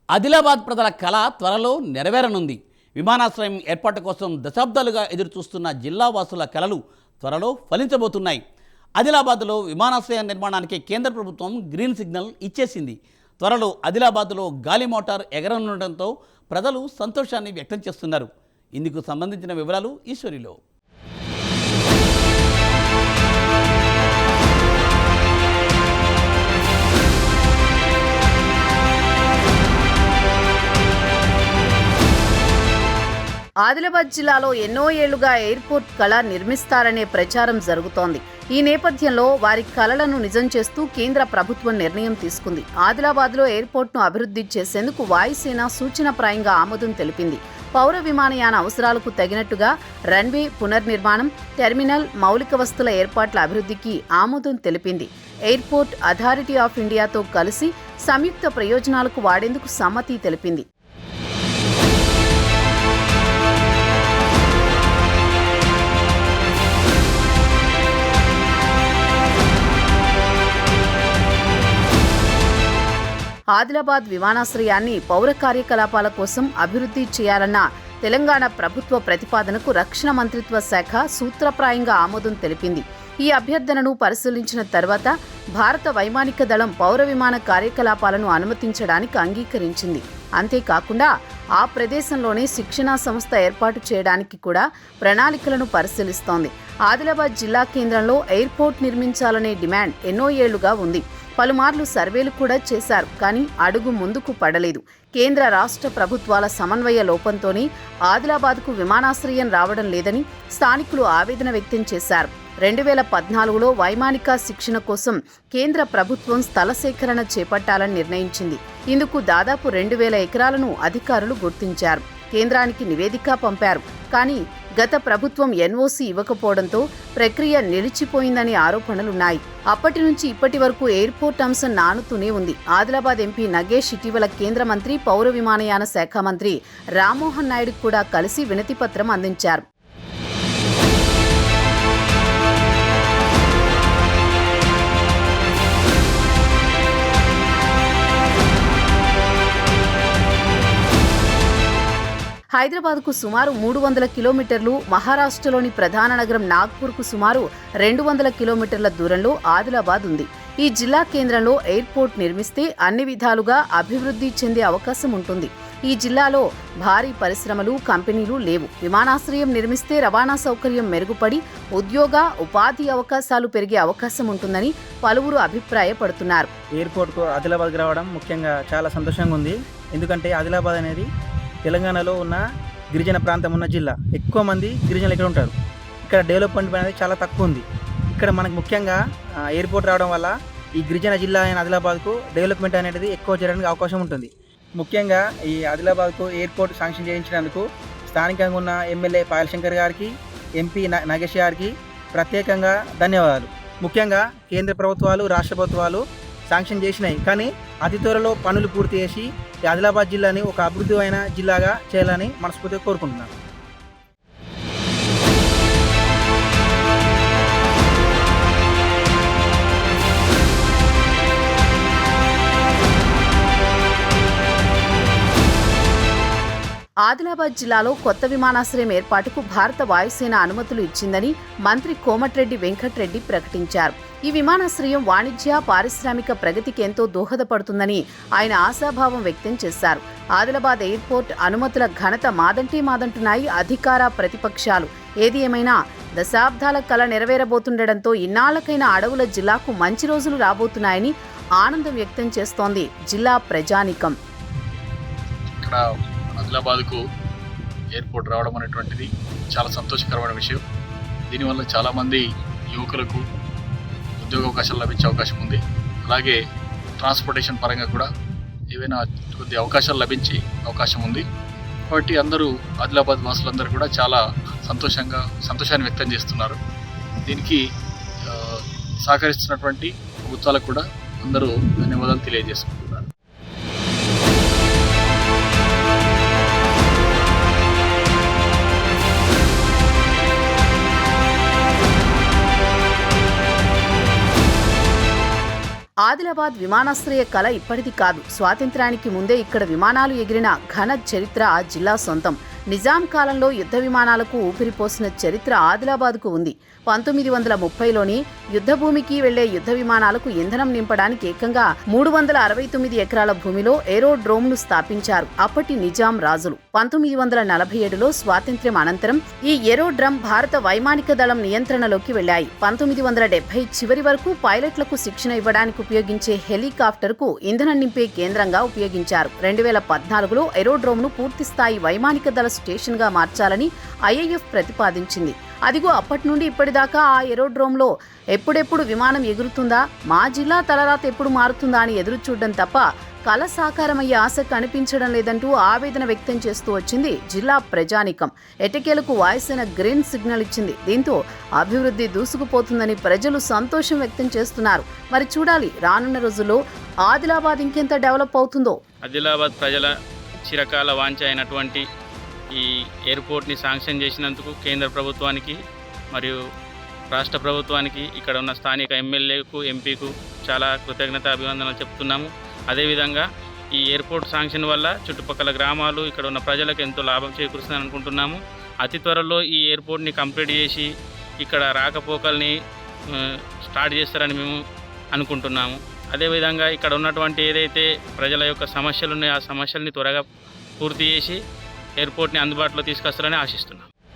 ఆదిలాబాద్ ప్రజల కళ త్వరలో నెరవేరనుంది. విమానాశ్రయం ఏర్పాటు కోసం దశాబ్దాలుగా ఎదురుచూస్తున్న జిల్లా వాసుల కళలు త్వరలో ఫలించబోతున్నాయి. ఆదిలాబాద్లో విమానాశ్రయం నిర్మాణానికి కేంద్ర ప్రభుత్వం గ్రీన్ సిగ్నల్ ఇచ్చేసింది. త్వరలో ఆదిలాబాద్లో గాలి మోటార్ ఎగరనుండటంతో ప్రజలు సంతోషాన్ని వ్యక్తం చేస్తున్నారు. ఇందుకు సంబంధించిన వివరాలు ఈశ్వరిలో. ఆదిలాబాద్ జిల్లాలో ఎన్నో ఏళ్లుగా ఎయిర్పోర్ట్ కళ నిర్మిస్తారనే ప్రచారం జరుగుతోంది. ఈ నేపథ్యంలో వారి కలలను నిజం చేస్తూ కేంద్ర ప్రభుత్వం నిర్ణయం తీసుకుంది. ఆదిలాబాద్లో ఎయిర్పోర్ట్ను అభివృద్ధి చేసేందుకు వాయుసేన సూచనప్రాయంగా ఆమోదం తెలిపింది. పౌర విమానయాన అవసరాలకు తగినట్టుగా రన్వే పునర్నిర్మాణం, టెర్మినల్, మౌలిక వస్తువుల ఏర్పాట్ల అభివృద్ధికి ఆమోదం తెలిపింది. ఎయిర్పోర్ట్ అథారిటీ ఆఫ్ ఇండియాతో కలిసి సంయుక్త ప్రయోజనాలకు వాడేందుకు సమ్మతి తెలిపింది. ఆదిలాబాద్ విమానాశ్రయాన్ని పౌర కార్యకలాపాల కోసం అభివృద్ధి చేయాలన్న తెలంగాణ ప్రభుత్వ ప్రతిపాదనకు రక్షణ మంత్రిత్వ శాఖ సూత్రప్రాయంగా ఆమోదం తెలిపింది. ఈ అభ్యర్థనను పరిశీలించిన తర్వాత భారత వైమానిక దళం పౌర విమాన కార్యకలాపాలను అనుమతించడానికి అంగీకరించింది. అంతేకాకుండా ఆ ప్రదేశంలోనే శిక్షణా సంస్థ ఏర్పాటు చేయడానికి కూడా ప్రణాళికలను పరిశీలిస్తోంది. ఆదిలాబాద్ జిల్లా కేంద్రంలో ఎయిర్పోర్ట్ నిర్మించాలనే డిమాండ్ ఎన్నో ఏళ్లుగా ఉంది. పలుమార్లు సర్వేలు కూడా చేశారు, కానీ అడుగు ముందుకు పడలేదు. కేంద్ర రాష్ట్ర ప్రభుత్వాల సమన్వయ లోపంతోనే ఆదిలాబాద్కు విమానాశ్రయం రావడం లేదని స్థానికులు ఆవేదన వ్యక్తం చేశారు. 2014లో వైమానిక శిక్షణ కోసం కేంద్ర ప్రభుత్వం స్థల సేకరణ చేపట్టాలని నిర్ణయించింది. ఇందుకు దాదాపు 2000 ఎకరాలను అధికారులు గుర్తించారు. కేంద్రానికి నివేదిక పంపారు. కానీ గత ప్రభుత్వం ఎన్ఓసీ ఇవ్వకపోవడంతో ప్రక్రియ నిలిచిపోయిందనే ఆరోపణలున్నాయి. అప్పటి నుంచి ఇప్పటి వరకు ఎయిర్పోర్ట్ అంశం నానుతూనే ఉంది. ఆదిలాబాద్ ఎంపీ నగేష్ ఇటీవల కేంద్ర మంత్రి పౌర విమానయాన శాఖ మంత్రి రామ్మోహన్ నాయుడు కూడా కలిసి వినతిపత్రం అందించారు. హైదరాబాద్కు సుమారు 300 కిలోమీటర్లు, మహారాష్ట్రలోని ప్రధాన నగరం నాగ్పూర్కు సుమారు 200 కిలోమీటర్ల దూరంలో ఆదిలాబాద్ ఉంది. ఈ జిల్లా కేంద్రంలో ఎయిర్పోర్ట్ నిర్మిస్తే అన్ని విధాలుగా అభివృద్ధి చెందే అవకాశం ఉంటుంది. ఈ జిల్లాలో భారీ పరిశ్రమలు, కంపెనీలు లేవు. విమానాశ్రయం నిర్మిస్తే రవాణా సౌకర్యం మెరుగుపడి ఉద్యోగ, ఉపాధి అవకాశాలు పెరిగే అవకాశం ఉంటుందని పలువురు అభిప్రాయపడుతున్నారు. ఎయిర్పోర్ట్కు ఆదిలాబాద్కి రావడం ముఖ్యంగా చాలా సంతోషంగా ఉంది. ఎందుకంటే ఆదిలాబాద్ అనేది తెలంగాణలో ఉన్న గిరిజన ప్రాంతం ఉన్న జిల్లా. ఎక్కువ మంది గిరిజనులు ఇక్కడ ఉంటారు. ఇక్కడ డెవలప్మెంట్ అనేది చాలా తక్కువ ఉంది. ఇక్కడ మనకు ముఖ్యంగా ఎయిర్పోర్ట్ రావడం వల్ల ఈ గిరిజన జిల్లా అయిన ఆదిలాబాద్కు డెవలప్మెంట్ అనేది ఎక్కువ చేయడానికి అవకాశం ఉంటుంది. ముఖ్యంగా ఈ ఆదిలాబాద్కు ఎయిర్పోర్ట్ శాంక్షన్ చేయించినందుకు స్థానికంగా ఉన్న ఎమ్మెల్యే పాయల్ శంకర్ గారికి, ఎంపీ నగేష్ గారికి ప్రత్యేకంగా ధన్యవాదాలు. ముఖ్యంగా కేంద్ర ప్రభుత్వాలు, రాష్ట్ర ప్రభుత్వాలు శాంక్షన్ చేసినాయి, కానీ అతి త్వరలో పనులు పూర్తి చేసి ఈ ఆదిలాబాద్ జిల్లాని ఒక అభివృద్ధి అయిన జిల్లాగా చేయాలని మనస్ఫూర్తిగా కోరుకుంటున్నాను. ఆదిలాబాద్ జిల్లాలో కొత్త విమానాశ్రయం ఏర్పాటుకు భారత వాయుసేన అనుమతులు ఇచ్చిందని మంత్రి కోమటిరెడ్డి వెంకటరెడ్డి ప్రకటించారు. ఈ విమానాశ్రయం వాణిజ్య, పారిశ్రామిక ప్రగతికి ఎంతో దోహదపడుతుందని ఆయన ఆశాభావం వ్యక్తం చేశారు. ఆదిలాబాద్ ఎయిర్పోర్ట్ అనుమతుల ఘనత మాదంటున్నాయి అధికార, ప్రతిపక్షాలు. ఏది ఏమైనా దశాబ్దాల కళ నెరవేరబోతుండటంతో ఇన్నాళ్లకైనా అడవుల జిల్లాకు మంచి రోజులు రాబోతున్నాయని ఆనందం వ్యక్తం చేస్తోంది జిల్లా ప్రజానీకం. ఆదిలాబాద్కు ఎయిర్పోర్ట్ రావడం అనేటువంటిది చాలా సంతోషకరమైన విషయం. దీనివల్ల చాలామంది యువకులకు ఉద్యోగ అవకాశాలు లభించే అవకాశం ఉంది. అలాగే ట్రాన్స్పోర్టేషన్ పరంగా కూడా ఏవైనా కొద్ది అవకాశాలు లభించే అవకాశం ఉంది. కాబట్టి అందరూ ఆదిలాబాద్ వాసులందరూ కూడా చాలా సంతోషాన్ని వ్యక్తం చేస్తున్నారు. దీనికి సహకరిస్తున్నటువంటి ప్రభుత్వాలకు కూడా అందరూ ధన్యవాదాలు తెలియజేసుకుంటున్నారు. ఆదిలాబాద్ ఆదిలాబాద్ విమానాశ్రయ కళ ఇప్పటిది కాదు. స్వాతంత్ర్యానికి ముందే ఇక్కడ విమానాలు ఎగిరిన ఘన చరిత్ర ఆ జిల్లా సొంతం. నిజాం కాలంలో యుద్ధ విమానాలకు ఊపిరిపోసిన చరిత్ర ఆదిలాబాద్కు ఉంది. 1930లోని యుద్ధభూమికి వెళ్లే యుద్ధ విమానాలకు ఇంధనం నింపడానికి ఏకంగా 369 ఎకరాల భూమిలో ఏరోడ్రోమ్ను స్థాపించారు అప్పటి నిజాం రాజులు. 1947లో స్వాతంత్ర్యం అనంతరం ఈ ఏరోడ్రమ్ భారత వైమానిక దళం నియంత్రణలోకి వెళ్లాయి. 1970 చివరి వరకు పైలట్లకు శిక్షణ ఇవ్వడానికి ఉపయోగించే హెలికాప్టర్కు ఇంధనం నింపే కేంద్రంగా ఉపయోగించారు. 2014లో ఏరోడ్రోమ్ను పూర్తిస్థాయి వైమానిక దళ స్టేషన్గా మార్చాలని ఐఏఎఫ్ ప్రతిపాదించింది. అదిగో అప్పటి నుండి ఇప్పటిదాకా ఆ ఏరోడ్రోమ్లో ఎప్పుడెప్పుడు విమానం ఎగురుతుందా, మా జిల్లా తలరాత ఎప్పుడు మారుతుందా అని ఎదురు చూడడం తప్ప కళ సాకారమయ్యే ఆశ కనిపించడం లేదంటూ ఆవేదన వ్యక్తం చేస్తూ వచ్చింది జిల్లా ప్రజానీకం. ఎటకేలకు వాయుసేన గ్రీన్ సిగ్నల్ ఇచ్చింది. దీంతో అభివృద్ధి దూసుకుపోతుందని ప్రజలు సంతోషం వ్యక్తం చేస్తున్నారు. మరి చూడాలి రానున్న రోజుల్లో ఆదిలాబాద్ ఇంకెంత డెవలప్ అవుతుందో. ఆదిలాబాద్ ప్రజల చిరకాల వాంఛ అయినటువంటి ఈ ఎయిర్పోర్ట్ని శాంక్షన్ చేసినందుకు కేంద్ర ప్రభుత్వానికి మరియు రాష్ట్ర ప్రభుత్వానికి, ఇక్కడ ఉన్న స్థానిక ఎమ్మెల్యేకు, ఎంపీకు చాలా కృతజ్ఞత అభివందనలు చెప్తున్నాము. అదేవిధంగా ఈ ఎయిర్పోర్ట్ శాంక్షన్ వల్ల చుట్టుపక్కల గ్రామాలు, ఇక్కడ ఉన్న ప్రజలకు ఎంతో లాభం చేకూరుస్తుందని అనుకుంటున్నాము. అతి త్వరలో ఈ ఎయిర్పోర్ట్ని కంప్లీట్ చేసి ఇక్కడ రాకపోకల్ని స్టార్ట్ చేస్తారని మేము అనుకుంటున్నాము. అదేవిధంగా ఇక్కడ ఉన్నటువంటి ఏదైతే ప్రజల యొక్క సమస్యలు ఉన్నాయో ఆ సమస్యల్ని త్వరగా పూర్తి చేసి ఎయిర్పోర్ట్ని అందుబాటులో తీసుకొస్తారని ఆశిస్తున్నాం.